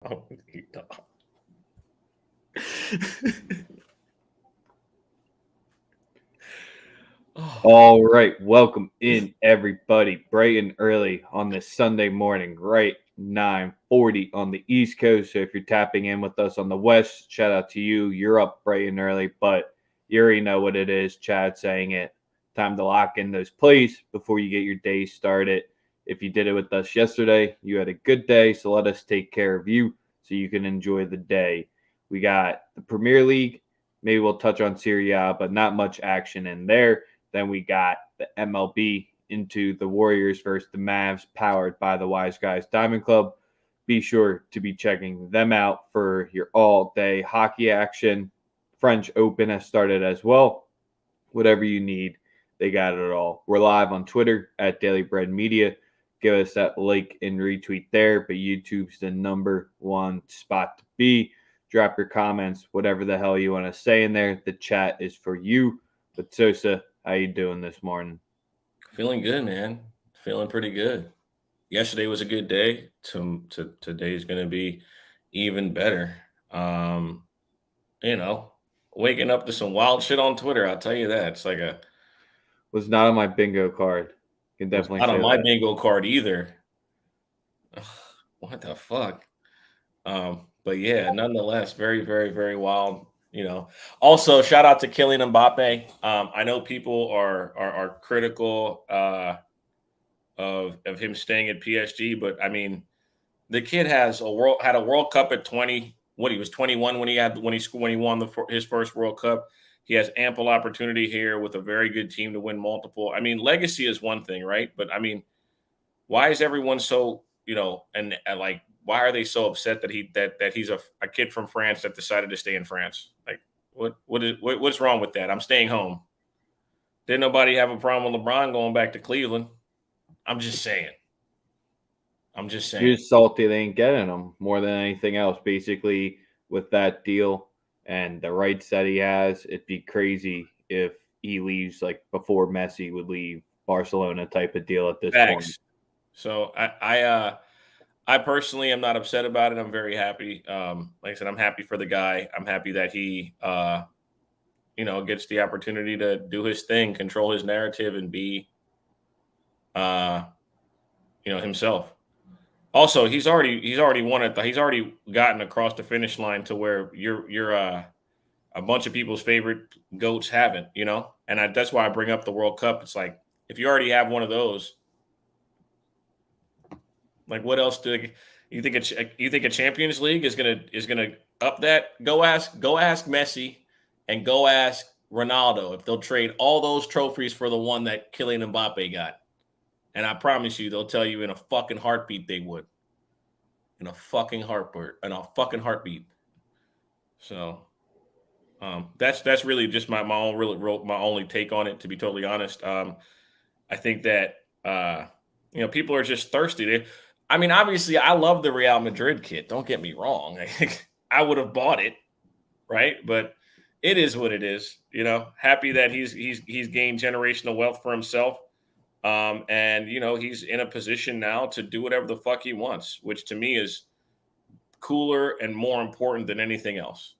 Oh, All right, welcome in everybody, bright and early on this Sunday morning, right 9:40 on the East Coast. So if you're tapping in with us on the West, shout out to you. You're up bright and early, but you already know what it is. Chad saying it. Time to lock in those plays before you get your day started. If you did it with us yesterday, you had a good day. So let us take care of you so you can enjoy the day. We got the Premier League. Maybe we'll touch on Serie A, but not much action in there. Then we got the MLB into the Warriors versus the Mavs, powered by the Wise Guys Diamond Club. Be sure to be checking them out for your all day hockey action. French Open has started as well. Whatever you need, they got it all. We're live on Twitter at Daily Bread Media. Give us that like and retweet there. But YouTube's the number one spot to be. Drop your comments, whatever the hell you want to say in there. The chat is for you. But Sosa, how you doing this morning? feeling good, man. Feeling pretty good. Yesterday was a good day. Today's gonna be even better. Um, you know, waking up to some wild shit on Twitter. I'll tell you that. It's like a Was not on my bingo card. Can was definitely not on say my that. bingo card either. What the fuck? But yeah, nonetheless, very, very, very wild. Also shout out to Kylian Mbappe. I know people are critical of him staying at PSG, but I mean, the kid had a World Cup at 20. What, he was 21 when he won his first World Cup. He has ample opportunity here with a very good team to win multiple. I mean, legacy is one thing, right? But I mean, why is everyone so and like why are they so upset that he's a kid from France that decided to stay in France? Like what's wrong with that? I'm staying home. Didn't nobody have a problem with LeBron going back to Cleveland? I'm just saying. I'm just You're saying. just salty they ain't getting him more than anything else. Basically, with that deal and the rights that he has, it'd be crazy if he leaves like before Messi would leave Barcelona type of deal at this point. Facts. So I personally am not upset about it. I'm very happy. Like I said, I'm happy for the guy. I'm happy that he gets the opportunity to do his thing, control his narrative, and be uh himself. Also, he's already won it. He's already gotten across the finish line to where you're a bunch of people's favorite goats haven't, and that's why I bring up the World Cup. It's like if you already have one of those, like what else do you think? You think a Champions League is gonna up that? Go ask Messi, and go ask Ronaldo if they'll trade all those trophies for the one that Kylian Mbappe got. And I promise you, they'll tell you in a fucking heartbeat they would. In a fucking heartbeat. In a fucking heartbeat. So that's really just my only take on it. To be totally honest, I think that people are just thirsty. I mean, obviously, I love the Real Madrid kit. Don't get me wrong. I would have bought it, right? But it is what it is. Happy that he's gained generational wealth for himself. And he's in a position now to do whatever the fuck he wants, which to me is cooler and more important than anything else.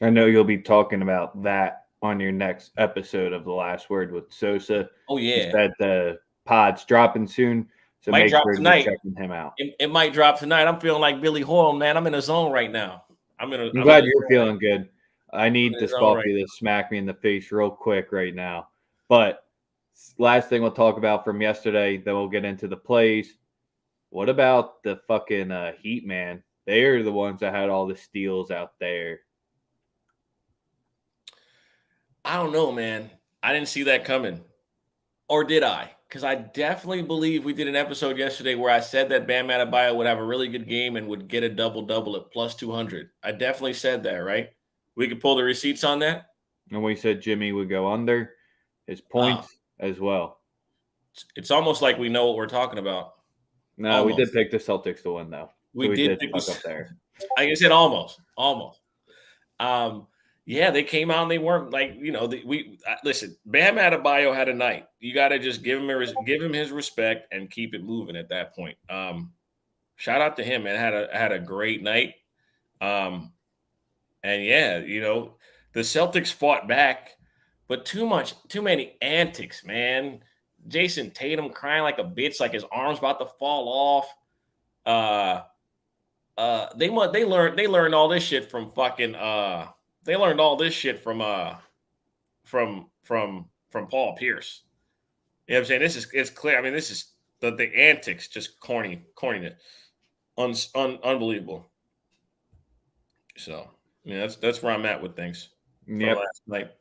I know you'll be talking about that on your next episode of The Last Word with Sosa. Oh He yeah, said the pod's dropping soon, so might make drop sure you're tonight. checking him out. It might drop tonight. I'm feeling like Billy Hoyle, man. I'm in a zone right now. I'm in a I'm I'm in a glad you're zone right, feeling good. I I'm need in a this zone right coffee to smack me in the face real quick right now. But last thing we'll talk about from yesterday, then we'll get into the plays. What about the fucking Heat, man? They are the ones that had all the steals out there. I don't know, man. I didn't see that coming. Or did I? Because I definitely believe we did an episode yesterday where I said that Bam Adebayo would have a really good game and would get a double-double at plus 200. I definitely said that, right? We could pull the receipts on that. And we said Jimmy would go under his Wow. points as well. It's almost like we know what we're talking about. No, we did Almost. pick the Celtics to win, though. So We we did did pick fuck this. up there. Like I said, almost. Almost. Um, yeah, they came out and they weren't like listen. Bam Adebayo had a night. You got to just give him his respect and keep it moving at that point. shout out to him, man. Had a great night. And yeah, the Celtics fought back, but too many antics, man. Jason Tatum crying like a bitch, like his arm's about to fall off. They learned all this shit from fucking they learned all this shit from Paul Pierce. You know what I'm saying? It's clear. I mean, this is the antics, just corniness, unbelievable. So yeah, that's where I'm at with things from last night.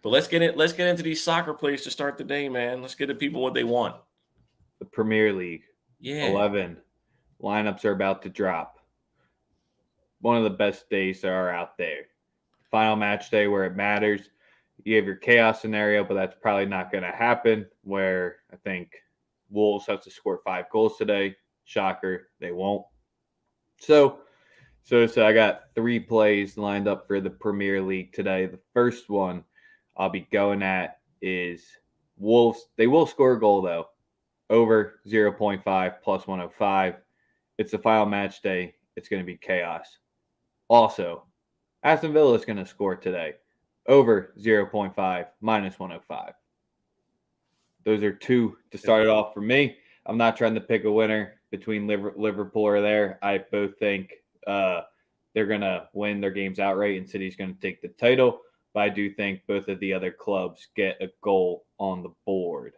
But let's get into these soccer plays to start the day, man. Let's get the people what they want. The Premier League. Yeah. 11 lineups are about to drop. One of the best days there are out there. Final match day where it matters. You have your chaos scenario, but that's probably not going to happen, where I think Wolves have to score 5 goals today. Shocker, they won't. So I got 3 plays lined up for the Premier League today. The first one I'll be going at is Wolves. They will score a goal, though. Over 0.5 plus 105. It's the final match day. It's going to be chaos. Also, Aston Villa is going to score today. Over 0.5 minus 105. Those are 2 to start it off for me. I'm not trying to pick a winner between Liverpool or there. I both think they're going to win their games outright and City's going to take the title. But I do think both of the other clubs get a goal on the board.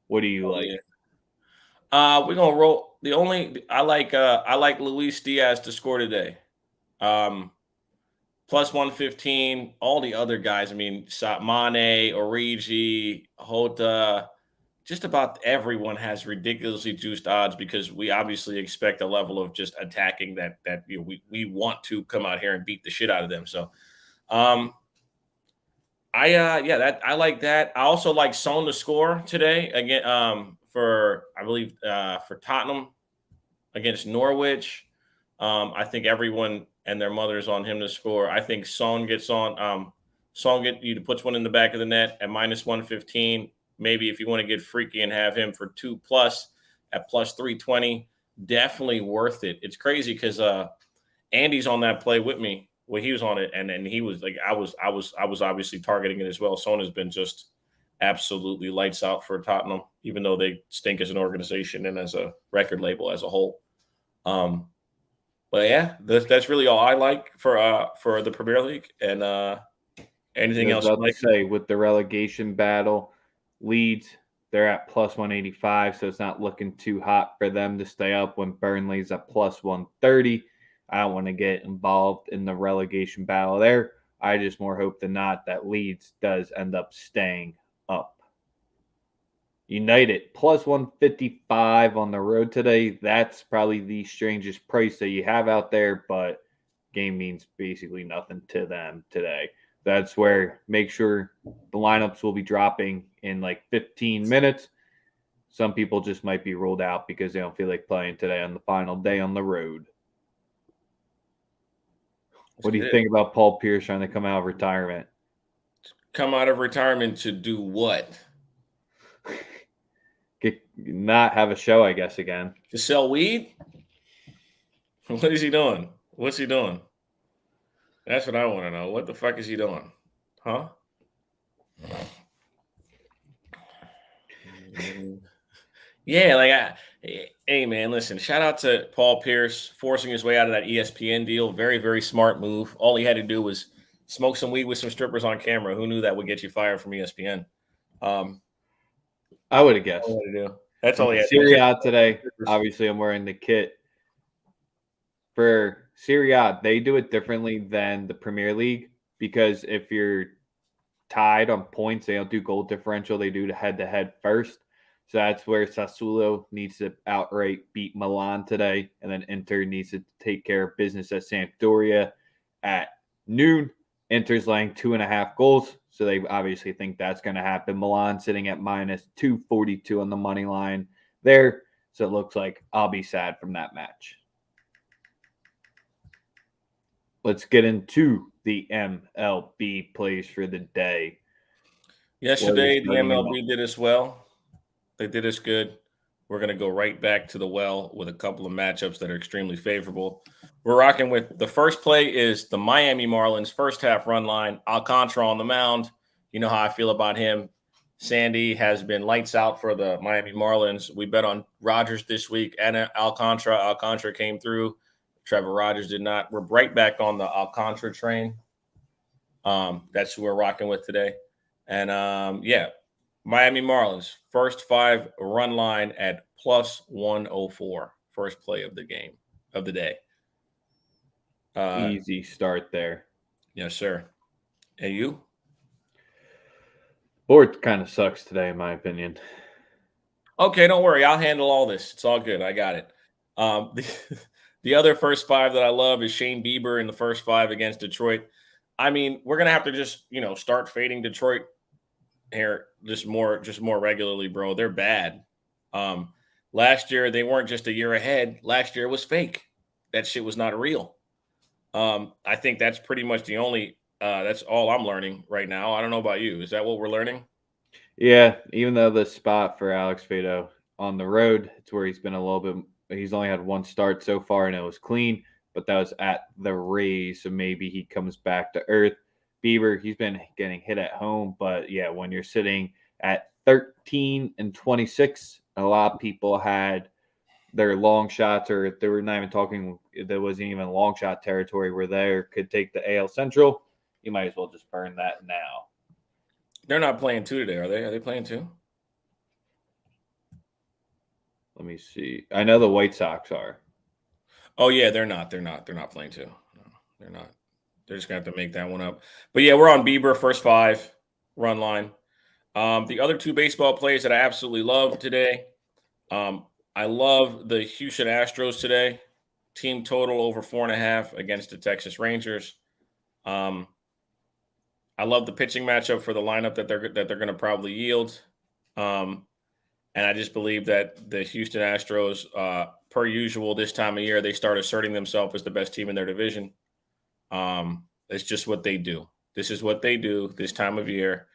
What do you like? Yeah. We're gonna roll. I like Luis Diaz to score today. Plus 115. All the other guys. I mean, Mane, Origi, Hota. Just about everyone has ridiculously juiced odds because we obviously expect a level of just attacking that we want to come out here and beat the shit out of them. So, I like that. I also like Son to score today again for I believe for Tottenham against Norwich. I think everyone and their mothers on him to score. I think Son gets on. Son puts one in the back of the net at minus 115. Maybe if you want to get freaky and have him for 2+ at plus 320, definitely worth it. It's crazy because Andy's on that play with me. Well, he was on it, and then he was like, I was obviously targeting it as well. Son has been just absolutely lights out for Tottenham, even though they stink as an organization and as a record label as a whole. But yeah, that's really all I like for the Premier League. And anything else? I was about to say, with the relegation battle, Leeds, they're at plus 185, so it's not looking too hot for them to stay up when Burnley's at plus 130. I don't want to get involved in the relegation battle there. I just more hope than not that Leeds does end up staying up. United, plus 155 on the road today. That's probably the strangest price that you have out there, but game means basically nothing to them today. That's where make sure the lineups will be dropping in like 15 minutes. Some people just might be ruled out because they don't feel like playing today on the final day on the road. What do you think about Paul Pierce trying to come out of retirement? Come out of retirement to do what? Not have a show, I guess, again. To sell weed? What is he doing? What's he doing? That's what I want to know. What the fuck is he doing? Huh? Yeah, hey man, listen, shout out to Paul Pierce forcing his way out of that ESPN deal. Very, very smart move. All he had to do was smoke some weed with some strippers on camera. Who knew that would get you fired from ESPN? I would have guessed. That's all he had. Serie A today, obviously I'm wearing the kit. For Serie A, they do it differently than the Premier League because if you're tied on points, they don't do goal differential. They do the head-to-head first. So that's where Sassuolo needs to outright beat Milan today, and then Inter needs to take care of business at Sampdoria at noon. Inter's laying 2.5 goals, so they obviously think that's going to happen. Milan sitting at minus 242 on the money line there, so it looks like I'll be sad from that match. Let's get into the MLB plays for the day. Yesterday, the MLB did us well. They did us good. We're going to go right back to the well with a couple of matchups that are extremely favorable. We're rocking with the first play is the Miami Marlins first half run line. Alcantara on the mound. You know how I feel about him. Sandy has been lights out for the Miami Marlins. We bet on Rogers this week and Alcantara. Alcantara came through. Trevor Rogers did not. We're right back on the Alcantara train. That's who we're rocking with today. And Miami Marlins first 5 run line at plus 104. First play of the game of the day. Easy start there. Yes, sir. And you? Board kind of sucks today, in my opinion. Okay, don't worry. I'll handle all this. It's all good. I got it. The other first 5 that I love is Shane Bieber in the first 5 against Detroit. I mean, we're gonna have to just start fading Detroit here just more regularly, bro. They're bad. Last year they weren't just a year ahead. Last year was fake. That shit was not real. I think that's pretty much the only. That's all I'm learning right now. I don't know about you. Is that what we're learning? Yeah, even though the spot for Alex Fado on the road, it's where he's been a little bit. He's only had 1 start so far, and it was clean. But that was at the Rays, so maybe he comes back to earth. Bieber, he's been getting hit at home, but yeah, when you're sitting at 13-26, a lot of people had their long shots, or they were not even talking. There wasn't even long shot territory where they could take the AL Central. You might as well just burn that now. They're not playing 2 today, are they? Are they playing 2? Let me see. I know the White Sox are. Oh yeah, they're not. They're not playing 2. No, they're not. They're just gonna have to make that one up. But yeah, we're on Bieber first 5 run line. The other 2 baseball plays that I absolutely love today. I love the Houston Astros today. Team total over 4.5 against the Texas Rangers. I love the pitching matchup for the lineup that they're going to probably yield. And I just believe that the Houston Astros, per usual, this time of year, they start asserting themselves as the best team in their division. It's just what they do. This is what they do this time of year.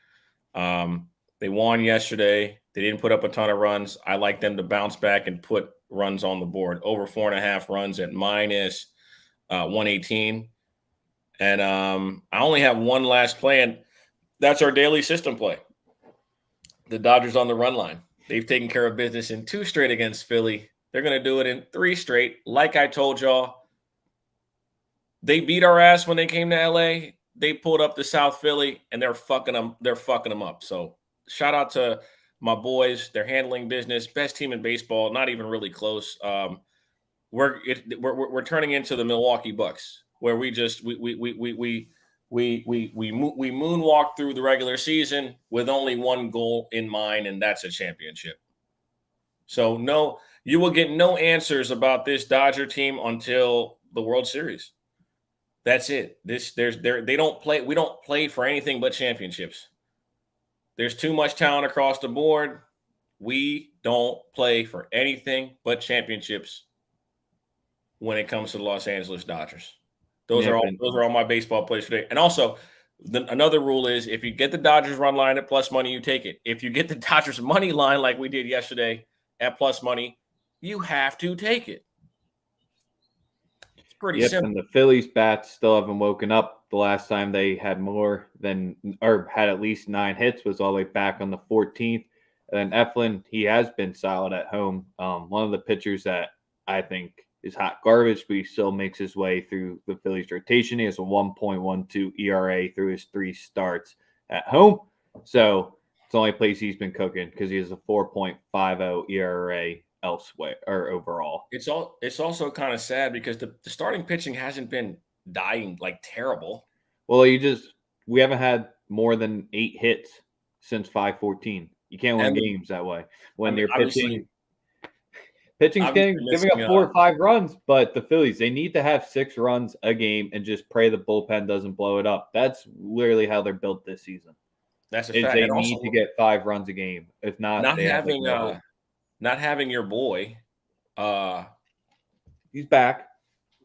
They won yesterday. They didn't put up a ton of runs. I like them to bounce back and put runs on the board. Over 4.5 runs at minus 118. And I only have one last play, and that's our daily system play. The Dodgers on the run line. They've taken care of business in 2 straight against Philly. They're going to do it in 3 straight. Like I told y'all, they beat our ass when they came to LA. They pulled up to South Philly, and they're fucking them up. So shout out to my boys. They're handling business. Best team in baseball. Not even really close. We're turning into the Milwaukee Bucks, where we moonwalk through the regular season with only one goal in mind, and that's a championship. So no, you will get no answers about this Dodger team until the World Series. That's it. They don't play. We don't play for anything but championships. There's too much talent across the board. We don't play for anything but championships when it comes to the Los Angeles Dodgers. Those are all my baseball plays today. And also, another rule is if you get the Dodgers run line at plus money, you take it. If you get the Dodgers money line like we did yesterday at plus money, you have to take it. It's pretty simple. And the Phillies bats still haven't woken up. The last time they had more than or had at least 9 hits was all the way back on the 14th. And then Eflin, he has been solid at home. One of the pitchers that I think is hot garbage, but he still makes his way through the Phillies rotation. He has a 1.12 ERA through his 3 starts at home. So it's the only place he's been cooking because he has a 4.50 ERA elsewhere or overall. It's also kind of sad because the starting pitching hasn't been dying like terrible. Well, we haven't had more than 8 hits since 5/14. You can't win games that way. When you're pitching's giving up 4 or 5 runs, but the Phillies, they need to have 6 runs a game and just pray the bullpen doesn't blow it up. That's literally how they're built this season. That's a fact. They need to get 5 runs a game. If not, not having your boy. He's back.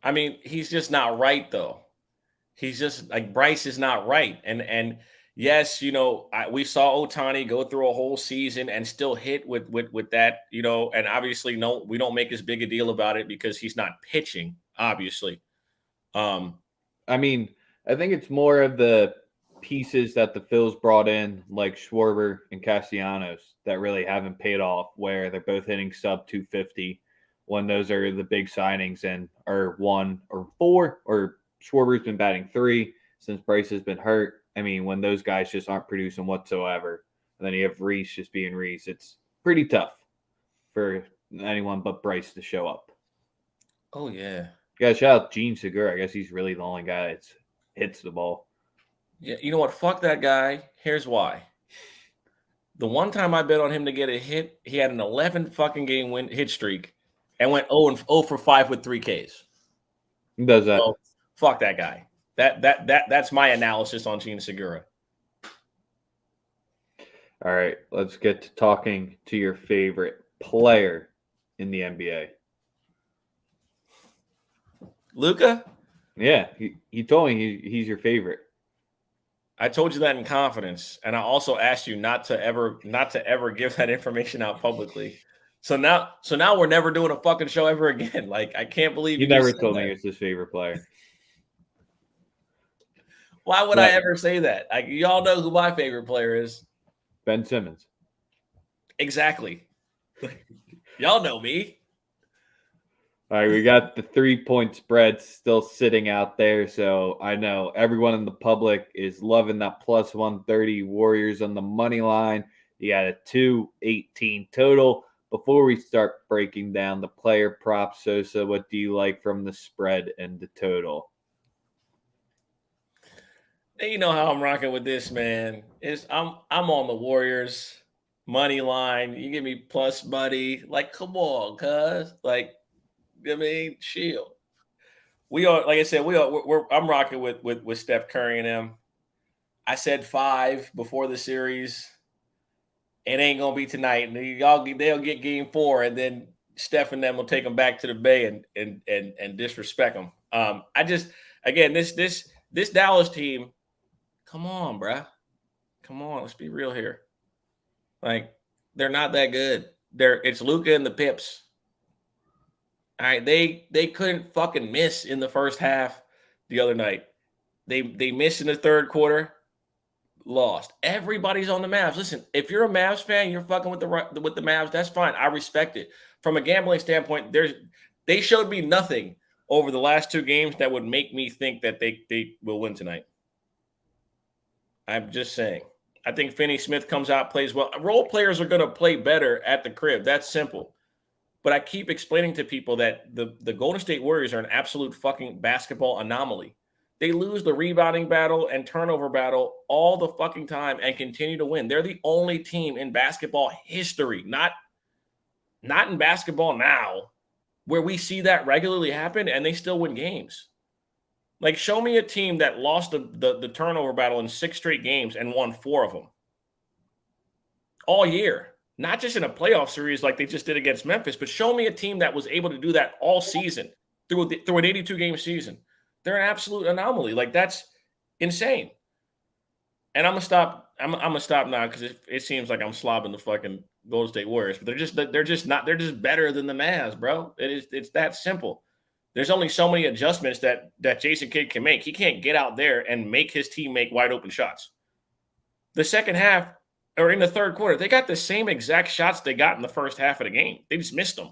I mean, he's just not right though. He's just like Bryce is not right, and yes, we saw Otani go through a whole season and still hit with that, and obviously, no, we don't make as big a deal about it because he's not pitching, obviously. I mean, I think it's more of the pieces that the Phils brought in, like Schwarber and Castellanos, that really haven't paid off, where they're both hitting sub 250 when those are the big signings and are 1 or 4, or Schwarber's been batting 3 since Bryce has been hurt. I mean, when those guys just aren't producing whatsoever, and then you have Reese just being Reese, it's pretty tough for anyone but Bryce to show up. Oh, yeah. Yeah, shout out Gene Segura. I guess he's really the only guy that hits the ball. Yeah, you know what? Fuck that guy. Here's why. The one time I bet on him to get a hit, he had an 11 fucking game win hit streak and went 0 for 5 with 3 Ks. Who does that? So, fuck that guy. That's my analysis on Gene Segura. All right, let's get to talking to your favorite player in the NBA. Luka? Yeah, he told me he's your favorite. I told you that in confidence, and I also asked you not to ever give that information out publicly. So now we're never doing a fucking show ever again. Like, I can't believe You never told me he was his favorite player. Why would I ever say that? Y'all know who my favorite player is. Ben Simmons. Exactly. Y'all know me. All right, we got the 3-point spread still sitting out there. So I know everyone in the public is loving that plus 130 Warriors on the money line. You got a 218 total. Before we start breaking down the player props, Sosa, what do you like from the spread and the total? You know how I'm rocking with this, man. I'm on the Warriors money line. You give me plus money. Like, come on, cuz. Like, I mean, chill. We are, like I said, I'm rocking with Steph Curry and them. I said 5 before the series. It ain't gonna be tonight. And they'll get game 4, and then Steph and them will take them back to the Bay and disrespect them. Again, this Dallas team. Come on, bruh. Come on, let's be real here. Like, they're not that good. It's Luka and the Pips. All right, they couldn't fucking miss in the first half the other night. They missed in the third quarter, lost. Everybody's on the Mavs. Listen, if you're a Mavs fan, you're fucking with the Mavs. That's fine. I respect it. From a gambling standpoint, they showed me nothing over the last 2 games that would make me think that they will win tonight. I'm just saying. I think Finney-Smith comes out, plays well. Role players are going to play better at the crib. That's simple. But I keep explaining to people that the Golden State Warriors are an absolute fucking basketball anomaly. They lose the rebounding battle and turnover battle all the fucking time and continue to win. They're the only team in basketball history, not in basketball now, where we see that regularly happen and they still win games. Like, show me a team that lost the turnover battle in 6 straight games and won 4 of them all year. Not just in a playoff series like they just did against Memphis, but show me a team that was able to do that all season through an 82-game season. They're an absolute anomaly. Like, that's insane. And I'm gonna stop now because it seems like I'm slobbing the fucking Golden State Warriors, but they're just better than the Mavs, bro. It's that simple. There's only so many adjustments that Jason Kidd can make. He can't get out there and make his team make wide open shots. The second half, or in the third quarter, they got the same exact shots they got in the first half of the game. They just missed them.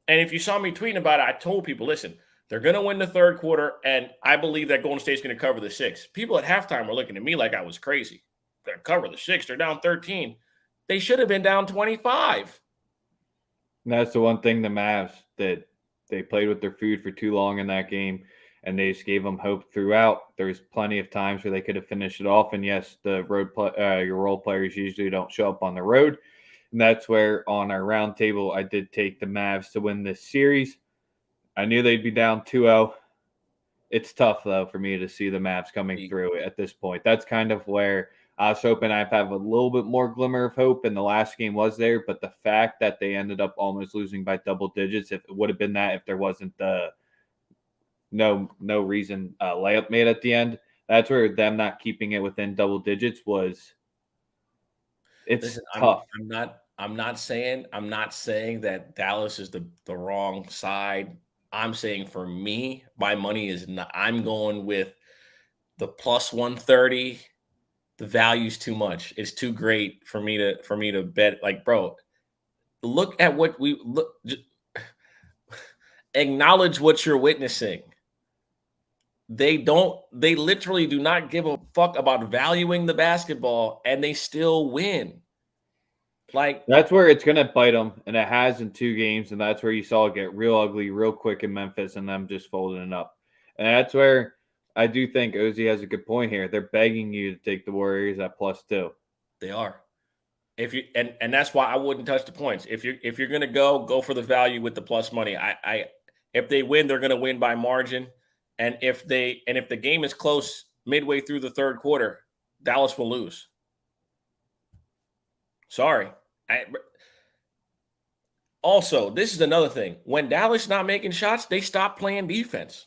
And if you saw me tweeting about it, I told people, listen, they're going to win the third quarter, and I believe that Golden State's going to cover the 6. People at halftime were looking at me like I was crazy. They're going to cover the 6. They're down 13. They should have been down 25. And that's the one thing the Mavs did. They played with their food for too long in that game, and they just gave them hope throughout. There's plenty of times where they could have finished it off. And yes, the your role players usually don't show up on the road. And that's where on our roundtable, I did take the Mavs to win this series. I knew they'd be down 2-0. It's tough, though, for me to see the Mavs coming through at this point. That's kind of where I was hoping I'd have a little bit more glimmer of hope, and the last game was there. But the fact that they ended up almost losing by double digits, if it would have been that if there wasn't the no reason layup made at the end, That's where them not keeping it within double digits was. It's Listen, tough. I'm not saying that Dallas is the wrong side. I'm saying for me, my money is not. I'm going with the plus 130. The value's too much. It's too great for me to bet. Like, bro, look at what we look. Acknowledge what you're witnessing. They literally do not give a fuck about valuing the basketball, and they still win. Like, That's where it's going to bite them, and it has in 2 games, and that's where you saw it get real ugly real quick in Memphis and them just folding it up. And that's where I do think Ozzy has a good point here. They're begging you to take the Warriors at +2. they are. If you and that's why I wouldn't touch the points. If you're gonna go for the value with the plus money. I if they win, they're gonna win by margin. And if the game is close midway through the third quarter, Dallas will lose. Sorry. Also, this is another thing. When Dallas not making shots, they stop playing defense.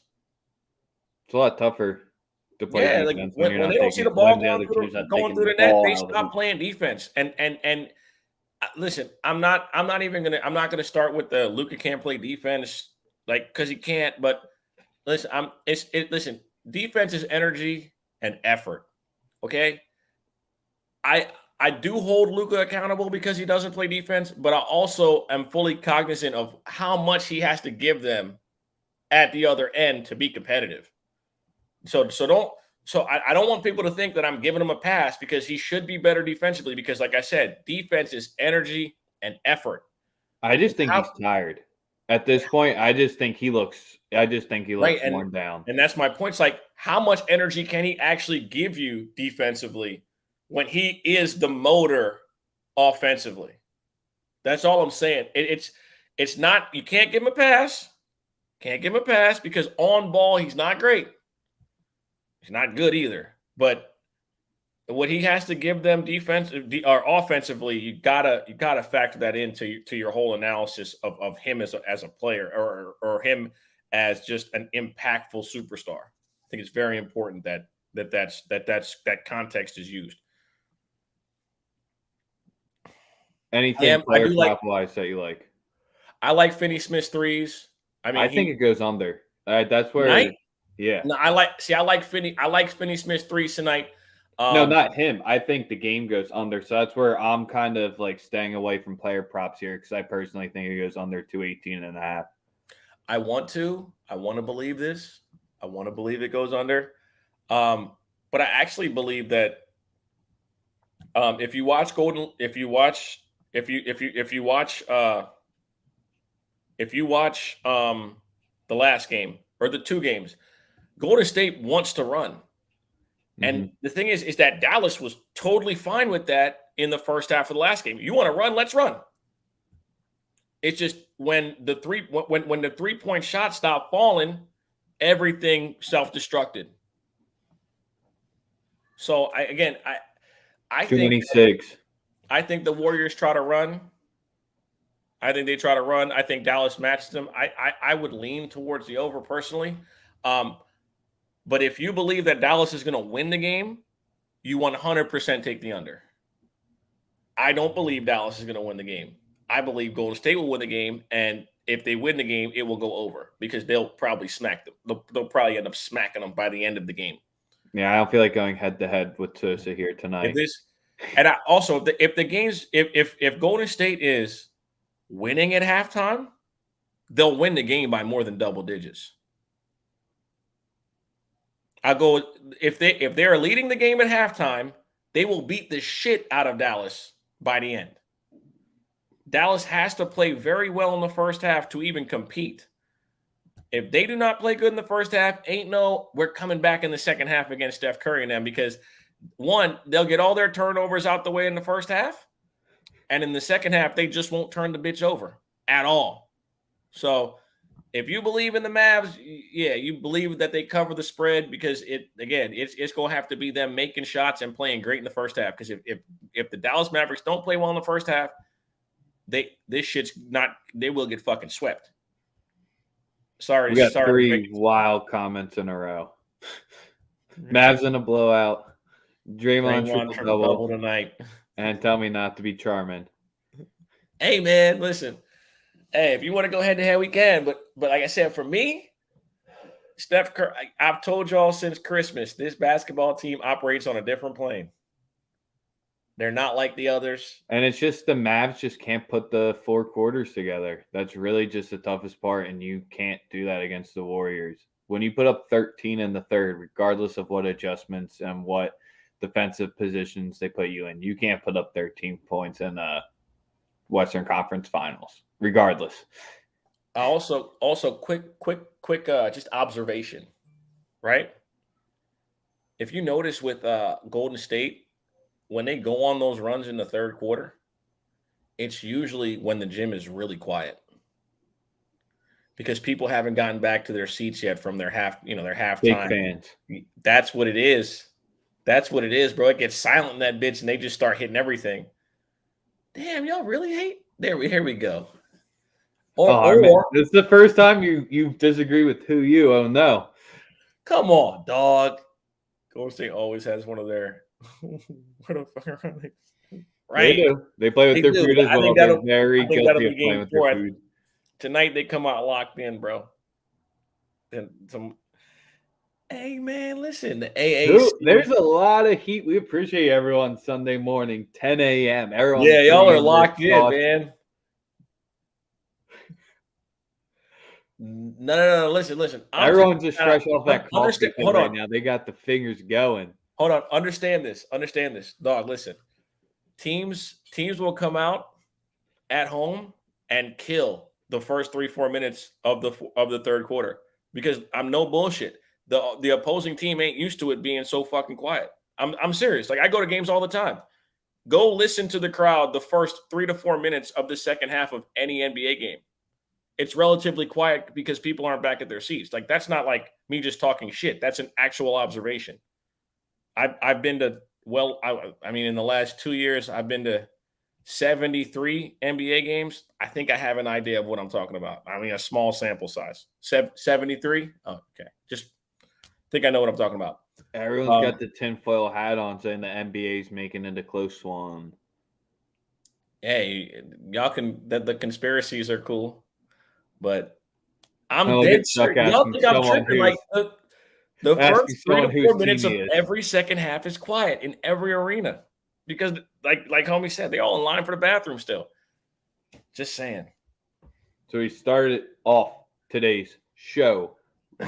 It's a lot tougher to play Yeah, like defense when you're when they not don't see taking the ball when the other team's not going taking through the the net, ball they out of the stop hoop. playing defense. And listen, I'm not gonna start with the Luka can't play defense, like, because he can't. But listen, listen. Defense is energy and effort. Okay, I do hold Luka accountable because he doesn't play defense, but I also am fully cognizant of how much he has to give them at the other end to be competitive. I don't want people to think that I'm giving him a pass because he should be better defensively. Because, like I said, defense is energy and effort. I just think he's How, tired. At this point, I just think he looks right, worn down. and that's my point. It's like, how much energy can he actually give you defensively when he is the motor offensively? That's all I'm saying. It's not, you can't give him a pass. Can't give him a pass because on ball he's not great. He's not good either. But what he has to give them defensive or offensively, you gotta factor that into your whole analysis of him as a player, or him as just an impactful superstar. I think it's very important that context is used. Anything I player do like prop wise that you like? I like Finney Smith's threes. I I mean, think it goes under. That's tonight. where, yeah. No, I like Finney Smith's threes tonight. No, not him. I think the game goes under. So that's where I'm kind of like staying away from player props here because I personally think it goes under 218.5. I want to believe this. I want to believe it goes under. But I actually believe that if you watch Golden, if you watch the last game or the 2 games, Golden State wants to run. And the thing is that Dallas was totally fine with that in the first half of the last game. You want to run? Let's run. It's just when the 3-point shot stopped falling, everything self-destructed. So I think 26. I think the Warriors try to run. I think they try to run. I think Dallas matches them. I would lean towards the over personally. But if you believe that Dallas is going to win the game, you 100% take the under. I don't believe Dallas is going to win the game. I believe Golden State will win the game, and if they win the game, it will go over because they'll probably smack them. They'll probably end up smacking them by the end of the game. Yeah, I don't feel like going head to head with Sosa here tonight. If Golden State is winning at halftime, they'll win the game by more than double digits. I'll go if they're leading the game at halftime, they will beat the shit out of Dallas by the end. Dallas has to play very well in the first half to even compete. If they do not play good in the first half, we're coming back in the second half against Steph Curry and them because, one, they'll get all their turnovers out the way in the first half, and in the second half, they just won't turn the bitch over at all. So if you believe in the Mavs, yeah, you believe that they cover the spread because it's going to have to be them making shots and playing great in the first half. Because if the Dallas Mavericks don't play well in the first half, they will get fucking swept. Sorry, We got sorry. 3 wild comments in a row. Mavs in a blowout. Draymond Draymond triple triple double tonight. And tell me not to be charming. Hey man, listen. Hey, if you want to go head to head, we can. But like I said, for me, Steph Curry, I've told y'all since Christmas, this basketball team operates on a different plane. They're not like the others. And it's just the Mavs just can't put the 4 quarters together. That's really just the toughest part, and you can't do that against the Warriors. When you put up 13 in the third, regardless of what adjustments and what defensive positions they put you in, you can't put up 13 points in the Western Conference Finals, regardless. Also, quick, just observation, right? If you notice with Golden State, when they go on those runs in the third quarter, it's usually when the gym is really quiet because people haven't gotten back to their seats yet from their halftime. Big fans. That's what it is. That's what it is, bro. It gets silent in that bitch, and they just start hitting everything. Damn, y'all really hate? Here we go. It's the first time you disagree with who you. Oh no! Come on, dog. Golden State always has one of their. Right? They do. They play with their food as well. They're very guilty of playing with their food. Tonight they come out locked in, bro. And some. Hey man, listen, the AAC. There's a lot of heat. We appreciate everyone Sunday morning, 10 a.m. Everyone, yeah, y'all are locked in, man. No. Listen. Everyone's just fresh off that coffee right now. They got the fingers going. Hold on. Understand this, dog. Listen, teams will come out at home and kill the first 3-4 minutes of the third quarter because I'm no bullshit. The opposing team ain't used to it being so fucking quiet. I'm serious. Like I go to games all the time. Go listen to the crowd the first 3 to 4 minutes of the second half of any NBA game. It's relatively quiet because people aren't back at their seats. Like that's not like me just talking shit. That's an actual observation. I've been to in the last 2 years I've been to 73 NBA games. I think I have an idea of what I'm talking about. I mean, a small sample size. 73. Oh, okay. Just think I know what I'm talking about. Everyone's got the tinfoil hat on saying the NBA's making it a close one. Hey, y'all the conspiracies are cool, but I'm dead serious. Y'all think I'm tripping? Like the first 3 to 4 minutes of every second half is quiet in every arena because, like homie said, they all in line for the bathroom still. Just saying. So we started off today's show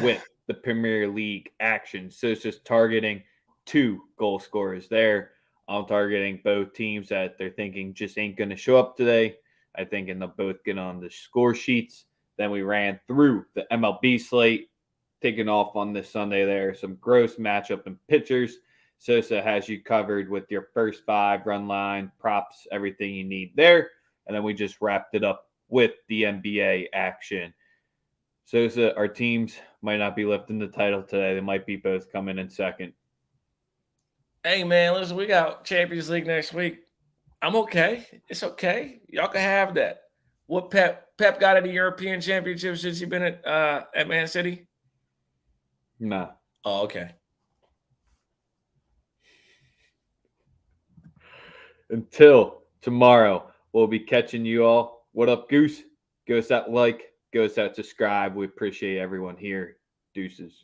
with the Premier League action. So it's just targeting 2 goal scorers there. I'm targeting both teams that they're thinking just ain't going to show up today. I think they'll both get on the score sheets. Then we ran through the MLB slate, taking off on this Sunday there. Some gross matchup and pitchers. Sosa has you covered with your first 5 run line, props, everything you need there. And then we just wrapped it up with the NBA action. Sosa, our teams might not be lifting the title today. They might be both coming in second. Hey, man, listen, we got Champions League next week. I'm okay. It's okay. Y'all can have that. What Pep got at the European Championship since he been at Man City? No. Oh, okay. Until tomorrow, we'll be catching you all. What up, Goose? Give us that like. Give us that subscribe. We appreciate everyone here. Deuces.